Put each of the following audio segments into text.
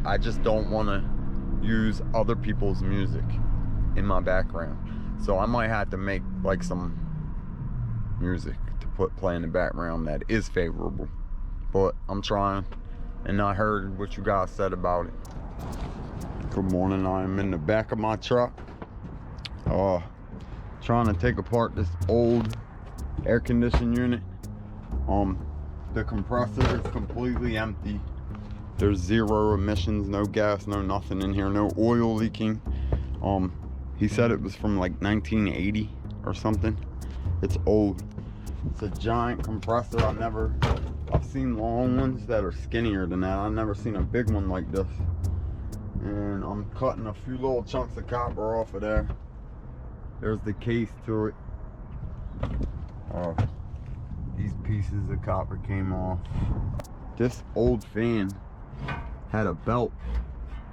I just don't want to use other people's music in my background. So I might have to make like some music to play in the background that is favorable. But I'm trying, and I heard what you guys said about it. Good morning. I'm in the back of my truck, trying to take apart this old air conditioning unit. The compressor is completely empty. There's zero emissions, no gas, no nothing in here, no oil leaking. He said it was from like 1980 or something. It's old. It's a giant compressor. I've seen long ones that are skinnier than that. I've never seen a big one like this. And I'm cutting a few little chunks of copper off of there. There's the case to it. These pieces of copper came off. This old fan had a belt.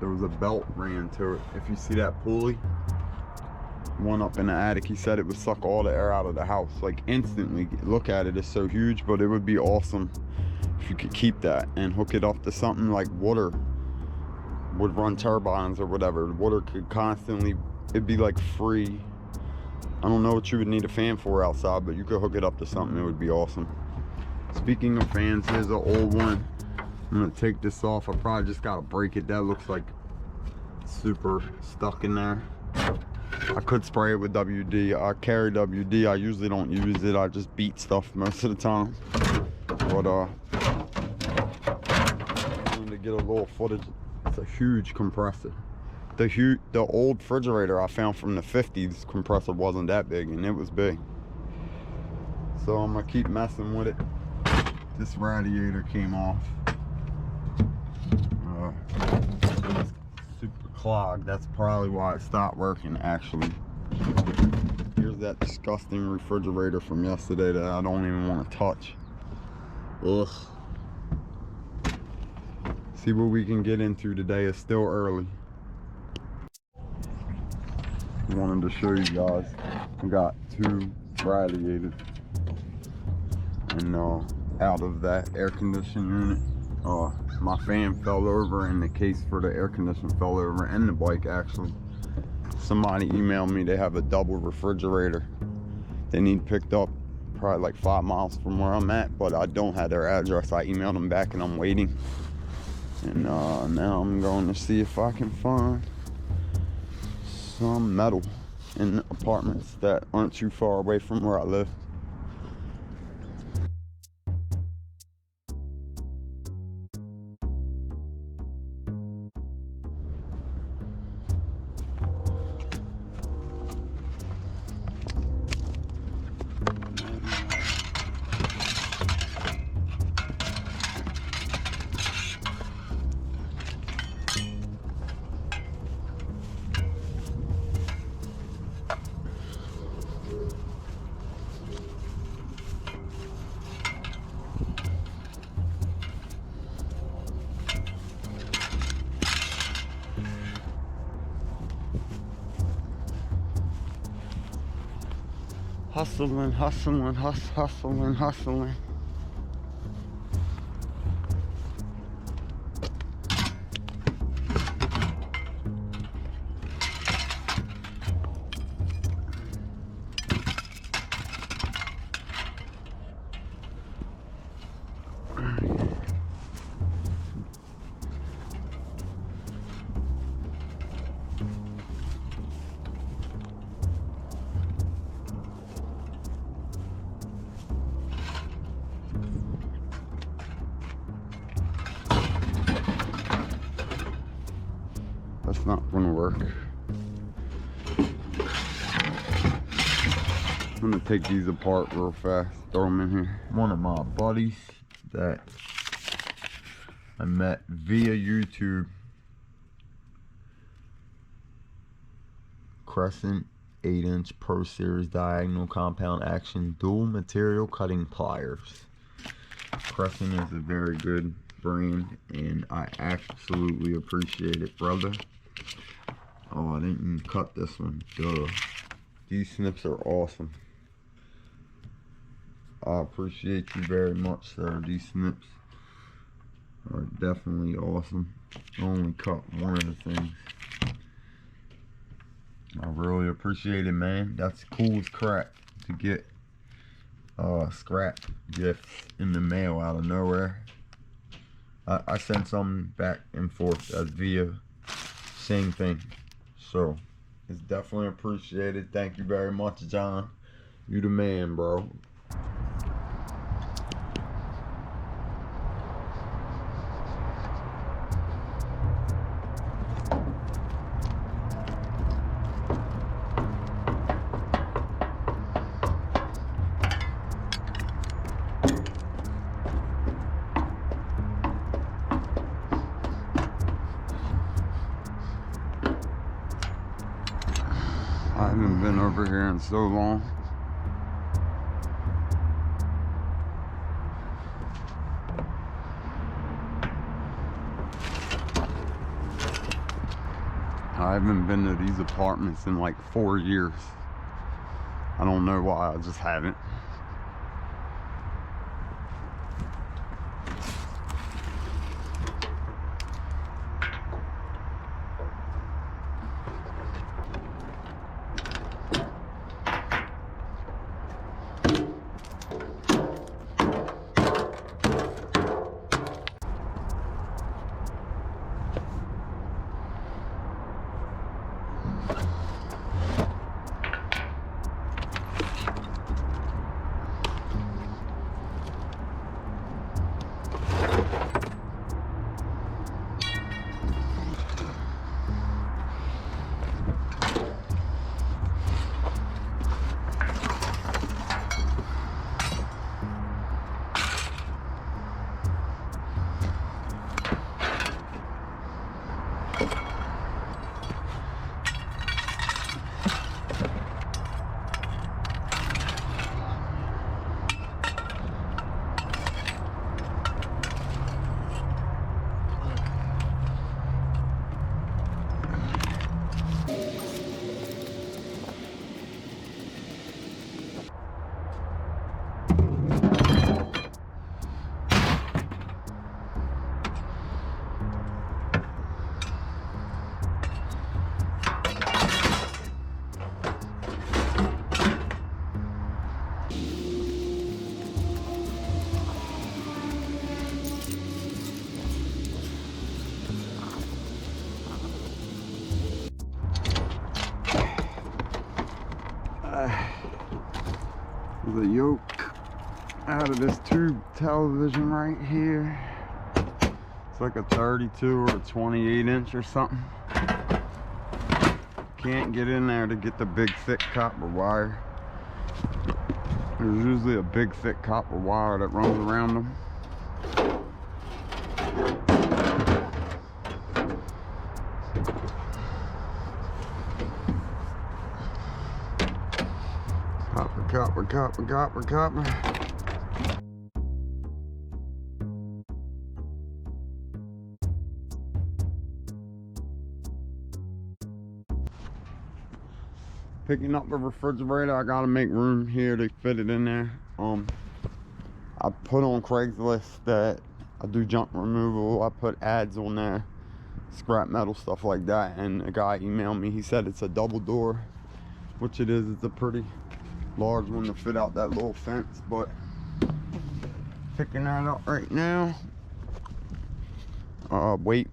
There was a belt ran to it. If you see that pulley, one up in the attic, he said it would suck all the air out of the house, like instantly. Look at it, it's so huge, but it would be awesome if you could keep that and hook it up to something like water would run turbines or whatever. Water could constantly, it'd be like free. I don't know what you would need a fan for outside, but you could hook it up to something, it would be awesome. Speaking of fans, here's an old one. I'm gonna take this off. I probably just gotta break it. That looks like super stuck in there. I could spray it with WD. I carry WD. I usually don't use it. I just beat stuff most of the time. But I wanted to get a little footage. It's a huge compressor. The old refrigerator I found from the 50s compressor wasn't that big, and it was big. So I'm gonna keep messing with it. This radiator came off. Super clogged. That's probably why it stopped working, actually. Here's that disgusting refrigerator from yesterday that I don't even want to touch. Ugh. See what we can get into today. It's still early. I wanted to show you guys. I got two radiators, and out of that air conditioning unit, my fan fell over, and the case for the air conditioner fell over, and the bike actually. Somebody emailed me, they have a double refrigerator they need picked up probably like 5 miles from where I'm at, but I don't have their address. I emailed them back and I'm waiting. And now I'm going to see if I can find some metal in apartments that aren't too far away from where I live. Hustling, hustling. That's not gonna work. I'm gonna take these apart real fast, throw them in here. One of my buddies that I met via YouTube, Crescent 8-inch Pro Series diagonal compound action dual material cutting pliers. Crescent is a very good brand and I absolutely appreciate it, brother. Oh, I didn't even cut this one. Duh. These snips are awesome. I appreciate you very much, sir. These snips are definitely awesome. I only cut one of the things. I really appreciate it, man. That's cool as crap to get scrap gifts in the mail out of nowhere. I sent some back and forth as via same thing, so it's definitely appreciated. Thank you very much, John. You the man, bro. I haven't been over here in so long. I haven't been to these apartments in like 4 years. I don't know why, I just haven't. The yoke out of this tube television right here. It's like a 32 or a 28 inch or something. Can't get in there to get the big thick copper wire. There's usually a big thick copper wire that runs around them. Copper, copper, copper, copper. Picking up the refrigerator, I gotta make room here to fit it in there. I put on Craigslist that I do junk removal. I put ads on there, scrap metal, stuff like that, and a guy emailed me. He said it's a double door, which it is. It's a pretty large one to fit out that little fence, but picking that up right now. Wait,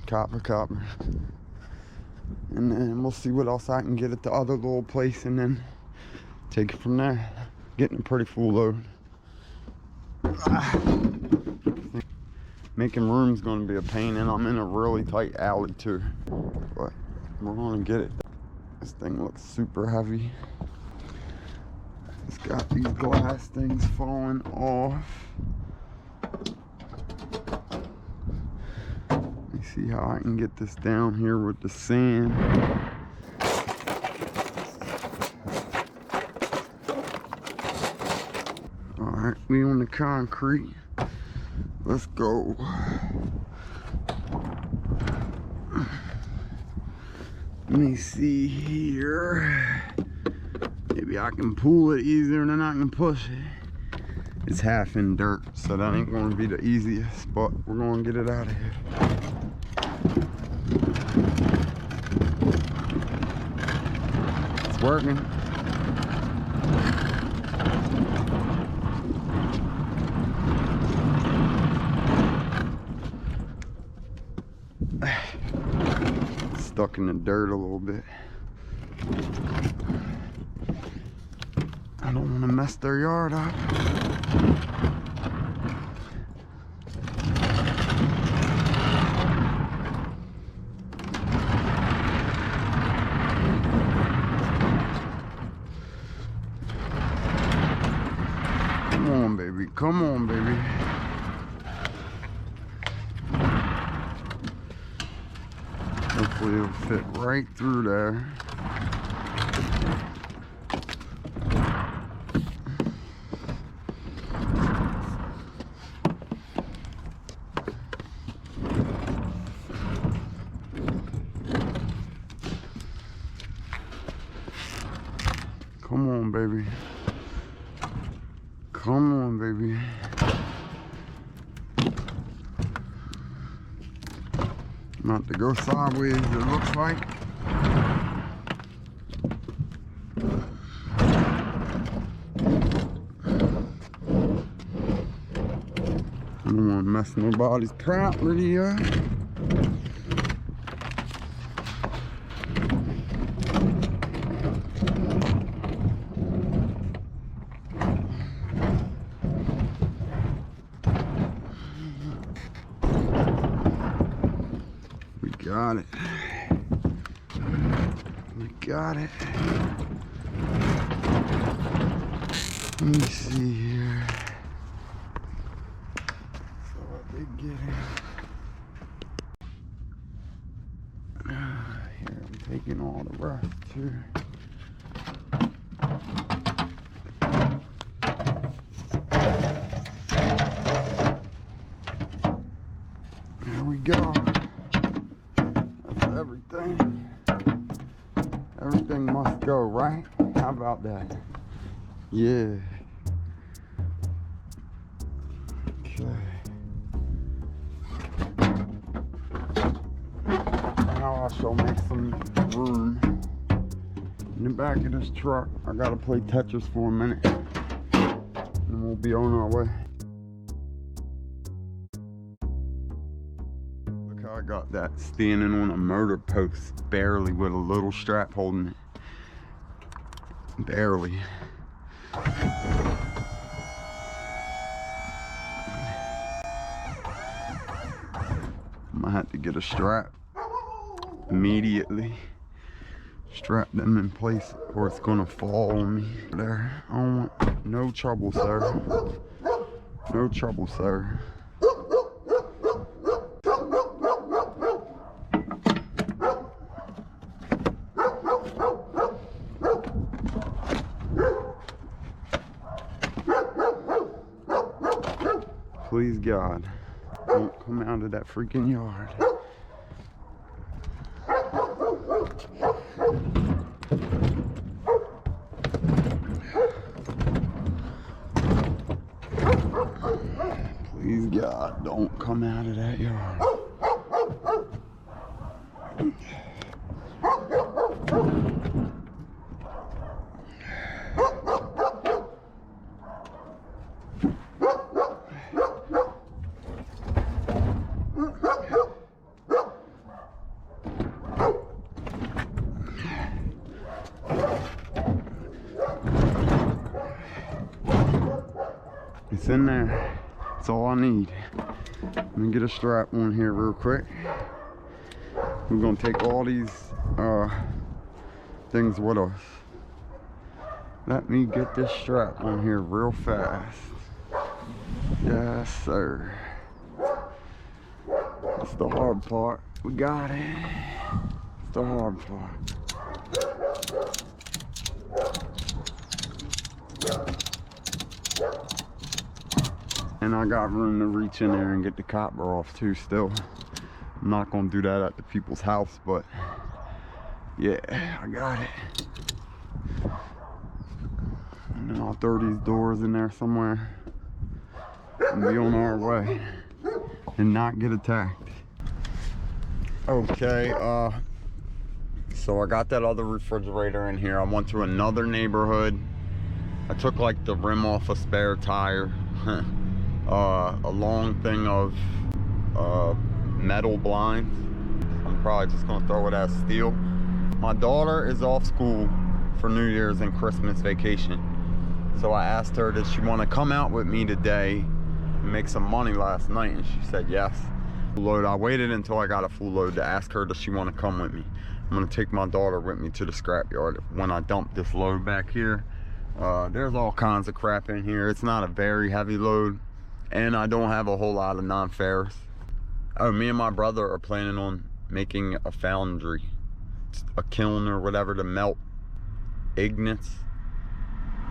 copper, and then we'll see what else I can get at the other little place, and then take it from there. Getting a pretty full load. Making room's gonna be a pain, and I'm in a really tight alley too, but we're gonna get it. This thing looks super heavy. It's got these glass things falling off. Let me see how I can get this down here with the sand. Alright, we on the concrete. Let's go. Let me see here. Maybe I can pull it easier than I can push it. It's half in dirt, so that ain't gonna be the easiest, but we're gonna get it out of here. It's working. Stuck in the dirt a little bit. I don't want to mess their yard up. Come on, baby. Come on, baby. Hopefully it'll fit right through there. Come on, baby. Come on, baby. Not to go sideways, it looks like. I don't want to mess nobody's property up. Got it. We got it. Let me see here. So I did get it. Here, I'm taking all the rust here. There we go. Everything must go, right? How about that? Yeah. Okay. Now I shall make some room in the back of this truck. I gotta play Tetris for a minute, and we'll be on our way. I got that standing on a motor post, barely, with a little strap holding it. Barely. I'm gonna have to get a strap immediately. Strap them in place or it's gonna fall on me. There. I don't want no trouble, sir. No trouble, sir. Please God, don't come out of that freaking yard. Please God, don't come out of that yard. It's in there. That's all I need. Let me get a strap on here real quick. We're gonna take all these things with us. Let me get this strap on here real fast. Yes, sir. That's the hard part. We got it. It's the hard part. And I got room to reach in there and get the copper off too still. I'm not gonna do that at the people's house, but yeah, I got it. And then I'll throw these doors in there somewhere. and be on our way and not get attacked. Okay, so I got that other refrigerator in here. I went to another neighborhood. I took like the rim off a spare tire, a long thing of metal blinds. I'm probably just gonna throw it as steel. My daughter is off school for New Year's and Christmas vacation. So I asked her, did she want to come out with me today and make some money last night? And she said yes. Load. I waited until I got a full load to ask her, does she want to come with me? I'm gonna take my daughter with me to the scrapyard when I dump this load back here. There's all kinds of crap in here. It's not a very heavy load, and I don't have a whole lot of non-ferrous. Oh, me and my brother are planning on making a foundry, a kiln or whatever, to melt ignits,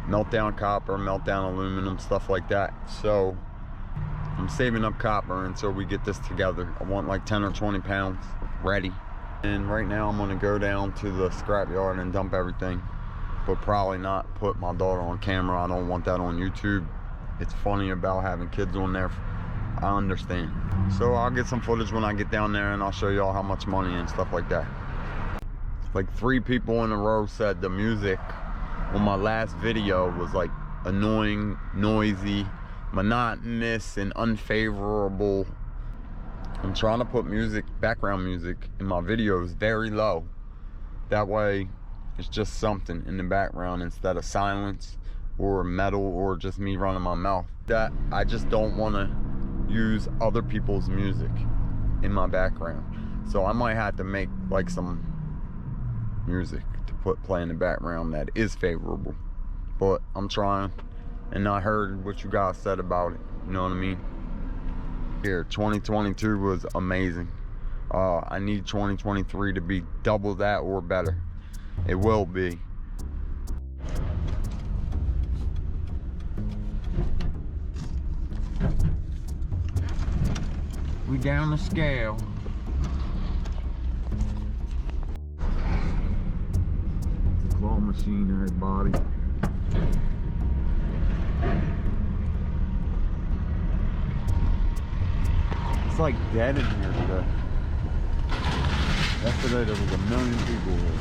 melt down copper, melt down aluminum, stuff like that. So I'm saving up copper until we get this together. I want like 10 or 20 pounds ready. And right now I'm gonna go down to the scrapyard and dump everything, but probably not put my daughter on camera. I don't want that on YouTube. It's funny about having kids on there. I understand. So I'll get some footage when I get down there, and I'll show y'all how much money and stuff like that. Like 3 people in a row said the music on my last video was like annoying, noisy, monotonous, and unfavorable. I'm trying to put music, background music, in my videos very low. That way it's just something in the background instead of silence or metal or just me running my mouth. That I just don't want to use other people's music in my background. So I might have to make like some music to play in the background that is favorable. But I'm trying, and I heard what you guys said about it. You know what I mean? Here, 2022 was amazing. I need 2023 to be double that or better. It will be. We down the scale. It's a claw machine in his body. It's like dead in here today. Yesterday there was 1 million people here.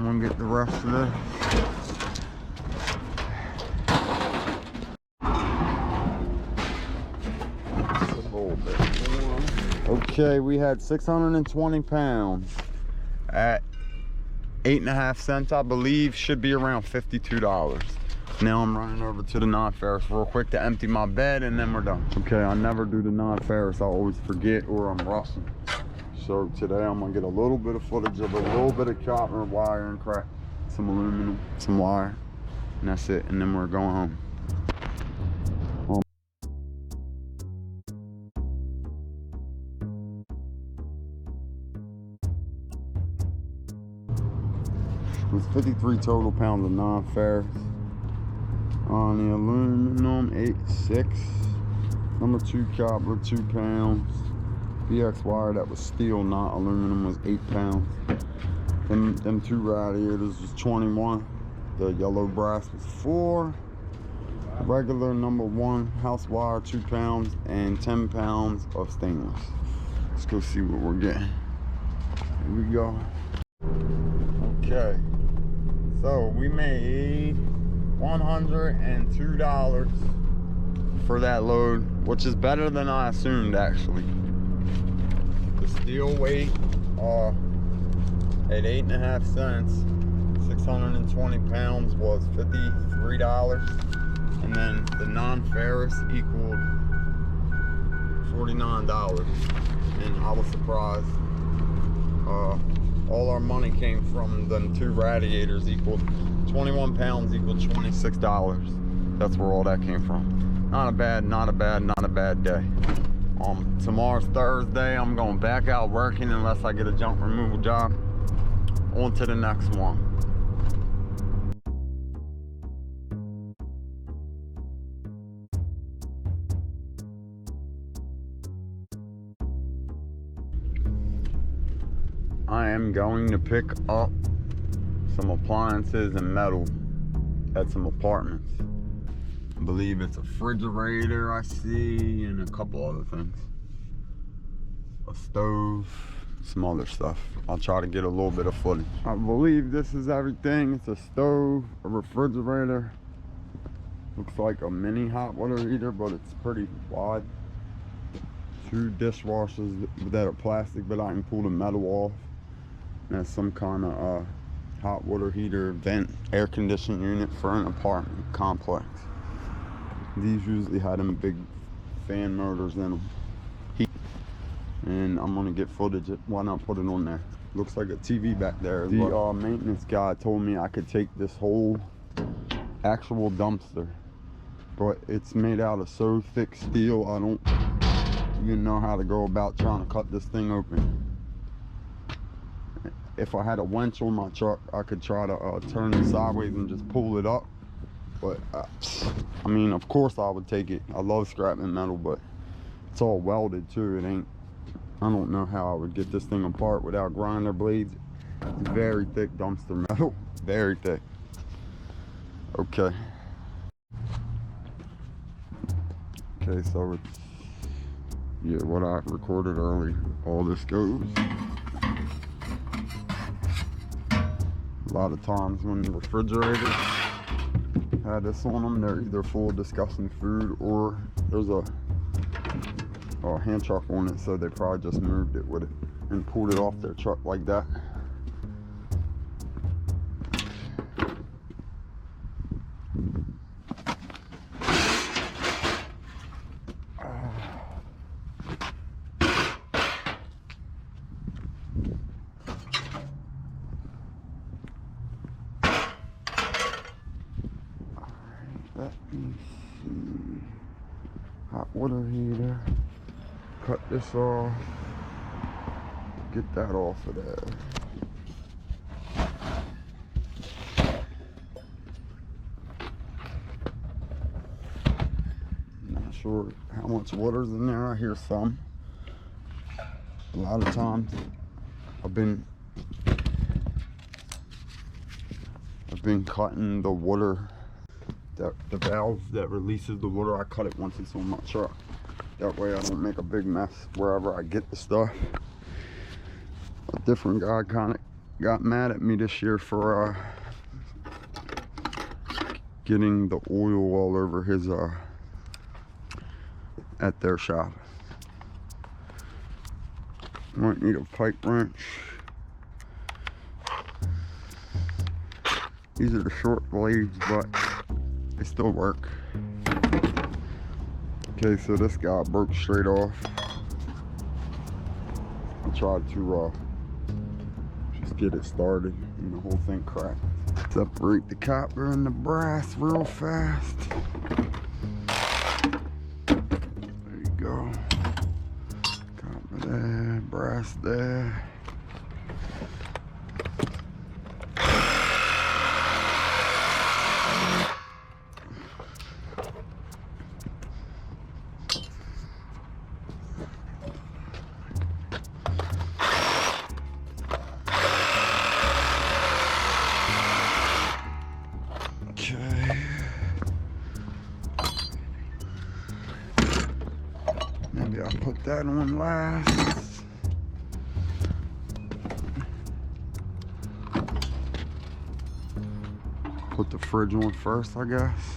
I'm gonna get the rest of this. Just a little bit more. Okay, we had 620 pounds at 8.5 cents, I believe. Should be around $52. Now I'm running over to the Nonferrous real quick to empty my bed, and then we're done. Okay, I never do the Nonferrous. I always forget or I'm rushing. So today I'm gonna get a little bit of footage of a little bit of copper wire and crack, some aluminum, some wire, and that's it. And then we're going home. It was 53 total pounds of non-ferrous. On the aluminum, 8.6. Number 2 copper, 2 pounds. BX wire that was steel, not aluminum, was 8 pounds. Them 2 radiators was 21. The yellow brass was 4. Regular number 1 house wire, 2 pounds, and 10 pounds of stainless. Let's go see what we're getting. Here we go. Okay, so we made $102 for that load, which is better than I assumed actually. The steel weight at 8.5 cents, 620 pounds was $53, and then the non-ferrous equaled $49, and I was surprised. All our money came from them 2 radiators, equaled 21 pounds, equaled $26. That's where all that came from. Not a bad day. Tomorrow's Thursday. I'm going back out working unless I get a junk removal job. On to the next one. I am going to pick up some appliances and metal at some apartments. I believe it's a refrigerator I see, and a couple other things. A stove, some other stuff. I'll try to get a little bit of footage. I believe this is everything. It's a stove, a refrigerator. Looks like a mini hot water heater, but it's pretty wide. 2 dishwashers that are plastic, but I can pull the metal off. And that's some kind of hot water heater, vent, air conditioning unit for an apartment complex. These usually had them big fan motors in them. Heat. And I'm gonna get footage. Why not put it on there? Looks like a TV back there. The maintenance guy told me I could take this whole actual dumpster, but it's made out of so thick steel, I don't even know how to go about trying to cut this thing open. If I had a winch on my truck, I could try to turn it sideways and just pull it up. But I mean, of course I would take it. I love scrapping metal, but it's all welded too. It ain't, I don't know how I would get this thing apart without grinder blades. It's very thick dumpster metal, very thick. Okay. Okay, so it's, yeah, what I recorded earlier, all this goes. A lot of times when the refrigerators had this on them, they're either full of disgusting food or there's a hand truck on it, so they probably just moved it with it and pulled it off their truck like that. Let me see. Hot water heater. Cut this off. Get that off of there. Not sure how much water's in there. I hear some. A lot of times I've been cutting the water. The valve that releases the water, I cut it once it's on my truck. That way I don't make a big mess wherever I get the stuff. A different guy kind of got mad at me this year for getting the oil all over his at their shop. Might need a pipe wrench. These are the short blades, but they still work. Okay, so this guy broke straight off. I tried to just get it started and the whole thing cracked. Separate the copper and the brass real fast. There you go. Copper there, brass there. Maybe I'll put that on last. Put the fridge on first, I guess.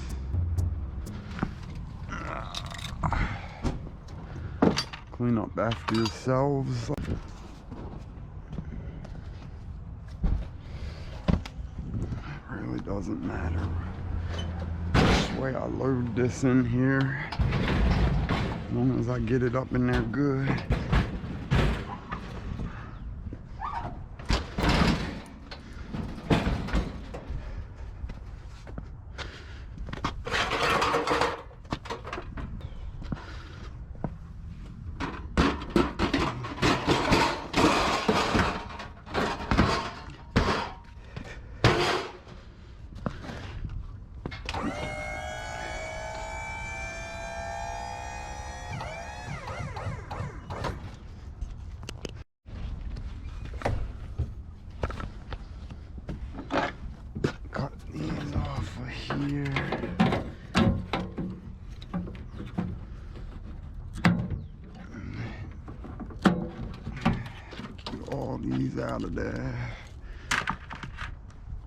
Clean up after yourselves. It really doesn't matter which way I load this in here. As long as I get it up in there good. Here. Get all these out of there.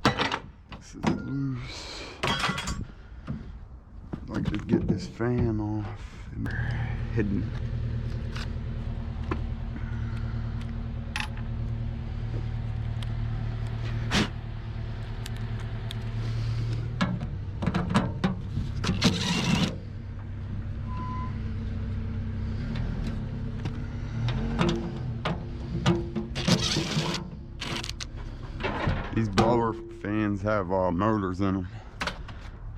This is loose. I'd like to get this fan off and hidden. These blower fans have motors in them.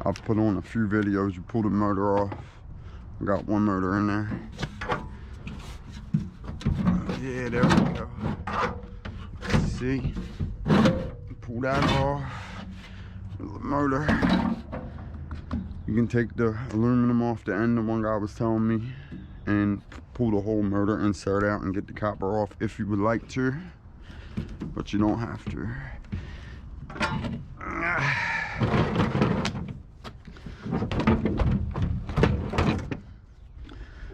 I've put on a few videos. You pull the motor off. I got one motor in there. Yeah, there we go. See? Pull that off. There's the motor. You can take the aluminum off the end, the one guy was telling me, and pull the whole motor insert out and get the copper off if you would like to. But you don't have to.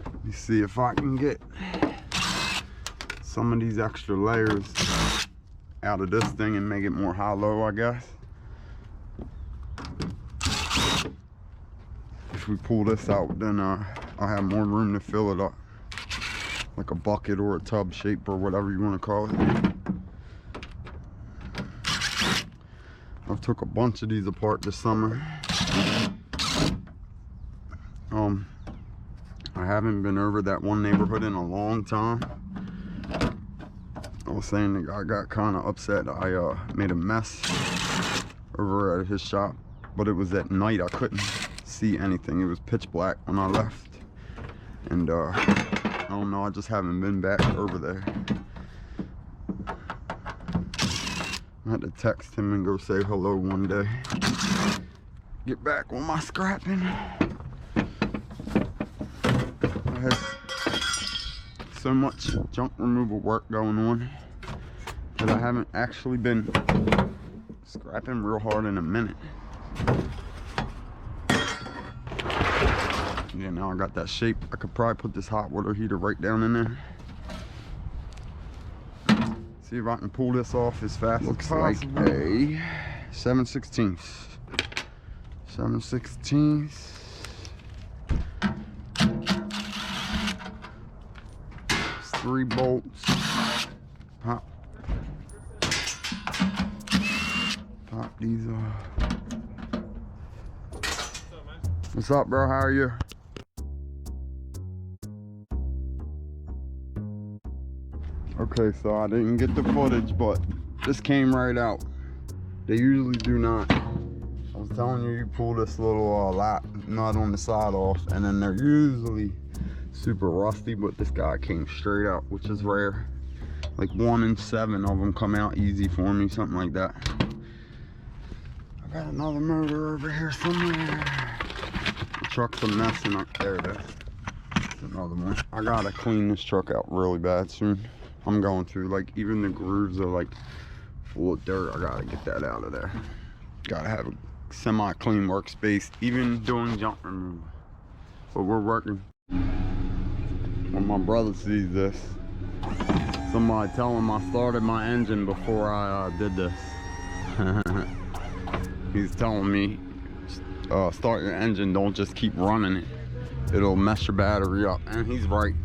Let me see if I can get some of these extra layers out of this thing and make it more hollow, I guess. If we pull this out, then I'll have more room to fill it up. Like a bucket or a tub shape or whatever you want to call it. I've took a bunch of these apart this summer. I haven't been over that one neighborhood in a long time. I was saying the guy got kind of upset. I made a mess over at his shop, but it was at night. I couldn't see anything. It was pitch black when I left. And I don't know, I just haven't been back over there. I had to text him and go say hello one day. Get back on my scrapping. I had so much junk removal work going on that I haven't actually been scrapping real hard in a minute. Yeah, now I got that shape. I could probably put this hot water heater right down in there. See if I can pull this off as fast as possible. Looks like a 7/16. 7/16. It's 3 bolts. Pop these off. What's up, bro? How are you? Okay, so I didn't get the footage, but this came right out. They usually do not. I was telling you, you pull this little nut on the side off, and then they're usually super rusty, but this guy came straight out, which is rare. Like 1 in 7 of them come out easy for me, something like that. I got another motor over here somewhere. The truck's a mess, and there it is. That's another one. I gotta clean this truck out really bad soon. I'm going through, like, even the grooves are like full of dirt. I gotta get that out of there. Gotta have a semi-clean workspace, even doing junk removal. But we're working. When my brother sees this, somebody tell him I started my engine before I did this. He's telling me, start your engine, don't just keep running it. It'll mess your battery up, and he's right.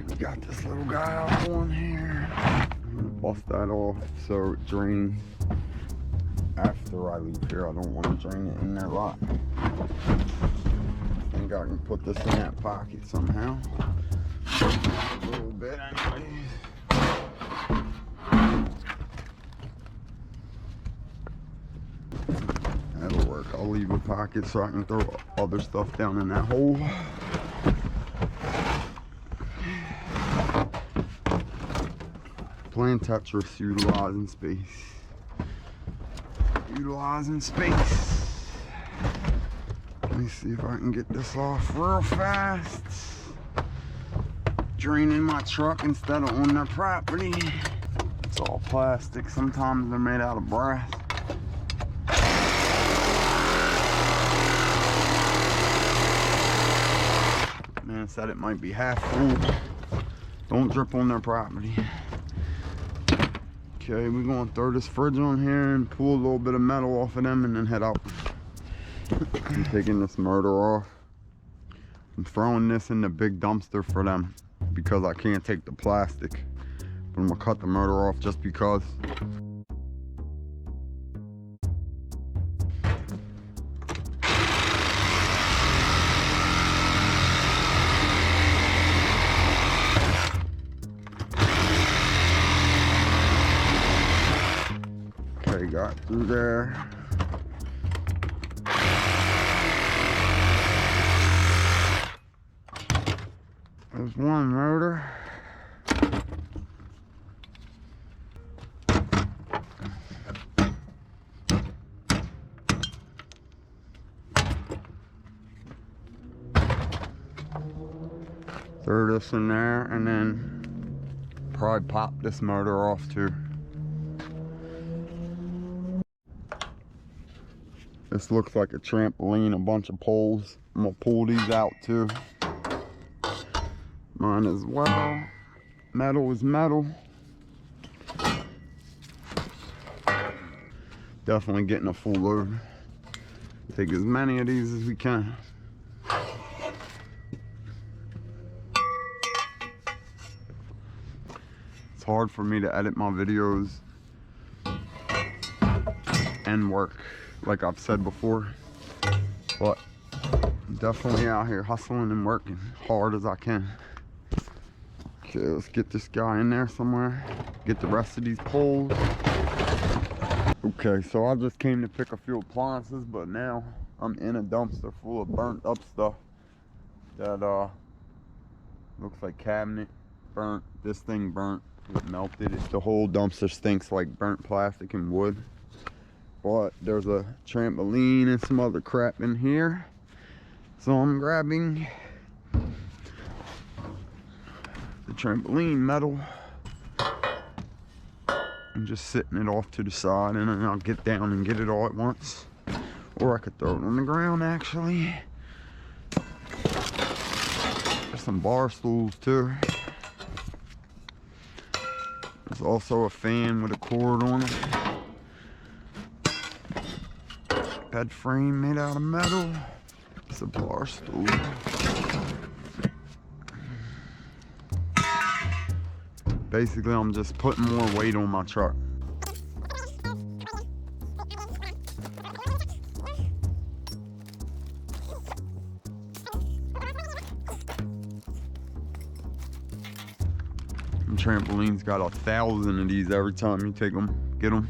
We got this little guy out on here. I'm gonna bust that off so it drains after I leave here. I don't want to drain it in that lot. I think I can put this in that pocket somehow. A little bit anyways. That'll work. I'll leave a pocket so I can throw other stuff down in that hole. Playing Tetris, utilizing space. Utilizing space. Let me see if I can get this off real fast. Draining my truck instead of on their property. It's all plastic. Sometimes they're made out of brass. Man said it might be half full. Don't drip on their property. Okay, we're gonna throw this fridge on here and pull a little bit of metal off of them and then head out. I'm taking this motor off. I'm throwing this in the big dumpster for them because I can't take the plastic. But I'm gonna cut the motor off just because. Got through there. There's one motor. Throw this in there and then probably pop this motor off too. This looks like a trampoline, a bunch of poles. I'm gonna pull these out too. Mine as well. Metal is metal. Definitely getting a full load. Take as many of these as we can. It's hard for me to edit my videos and work, like I've said before, but I'm definitely out here hustling and working hard as I can. Okay, let's get this guy in there somewhere, get the rest of these poles. Okay, so I just came to pick a few appliances, but now I'm in a dumpster full of burnt up stuff that looks like cabinet burnt. This thing burnt, it melted. The whole dumpster stinks like burnt plastic and wood. But there's a trampoline and some other crap in here, so I'm grabbing the trampoline metal and just sitting it off to the side, and then I'll get down and get it all at once, or I could throw it on the ground actually. There's some bar stools too. There's also a fan with a cord on it. Bed frame made out of metal. It's a bar stool. Basically, I'm just putting more weight on my truck. Trampoline's got 1,000 of these every time you take them, get them.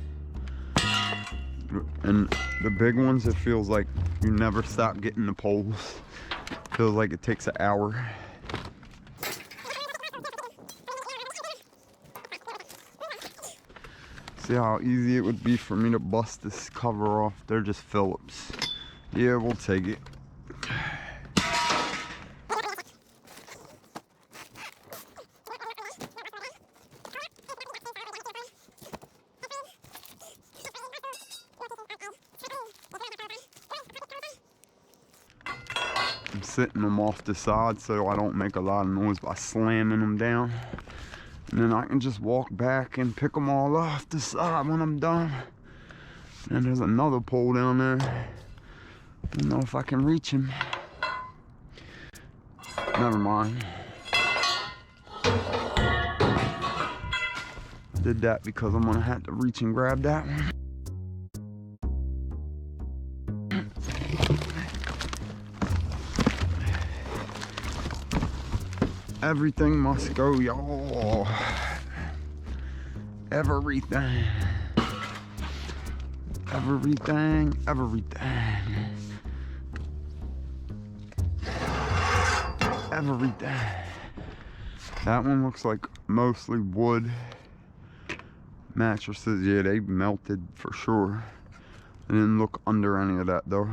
And the big ones, it feels like you never stop getting the poles. Feels like it takes an hour. See how easy it would be for me to bust this cover off? They're just Phillips. Yeah, we'll take it. I'm sitting them off the side so I don't make a lot of noise by slamming them down. And then I can just walk back and pick them all off the side when I'm done. And there's another pole down there. I don't know if I can reach him. Never mind. Did that because I'm gonna have to reach and grab that one. Everything must go, y'all. Everything. Everything, everything. Everything. That one looks like mostly wood. Mattresses, yeah, they melted for sure. I didn't look under any of that though.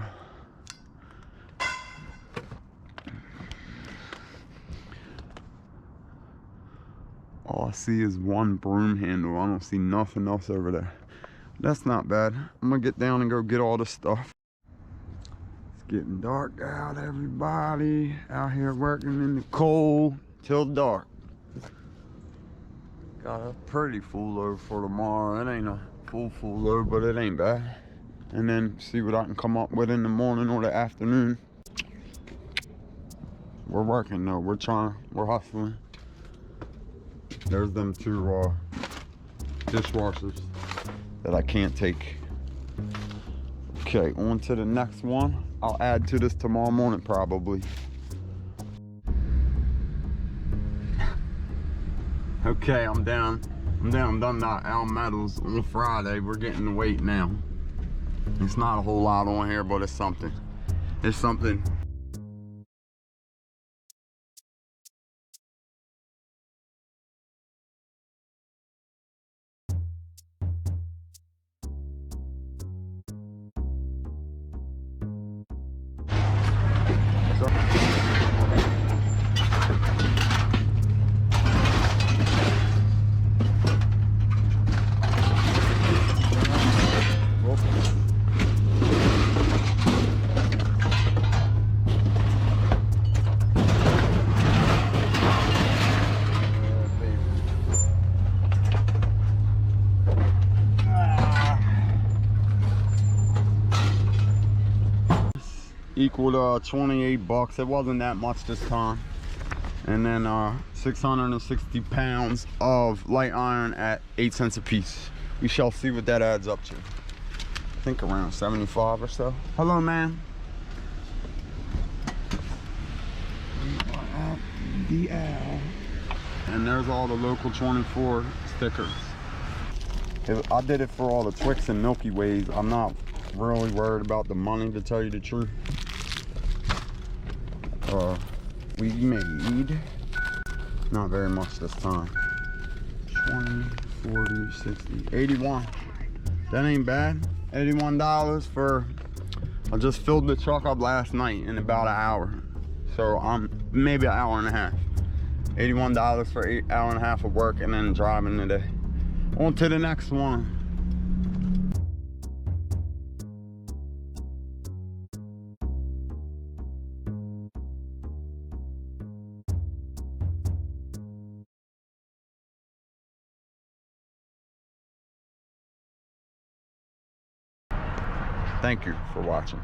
All I see is one broom handle. I don't see nothing else over there. That's not bad. I'm gonna get down and go get all the stuff. It's getting dark out, everybody. Out here working in the cold till dark. Got a pretty full load for tomorrow. It ain't a full load, but it ain't bad. And then see what I can come up with in the morning or the afternoon. We're working though, we're hustling. There's them two dishwashers that I can't take. Okay, on to the next one. I'll add to this tomorrow morning probably. Okay, I'm done that Al Metals on Friday. We're getting the weight now. It's not a whole lot on here, but it's something. It's something. Equaled 28 bucks. It wasn't that much this time. And then 660 pounds of light iron at 8 cents a piece. We shall see what that adds up to. I think around 75 or so. Hello, man. We are at the L. And there's all the local 24 stickers. I did it for all the Twix and Milky Ways. I'm not really worried about the money, to tell you the truth. We made not very much this time. 20, 40, 60, 81. That ain't bad. $81 for, I just filled the truck up last night in about an hour. So maybe an hour and a half. $81 for an hour and a half of work and then driving today. On to the next one. Thank you for watching.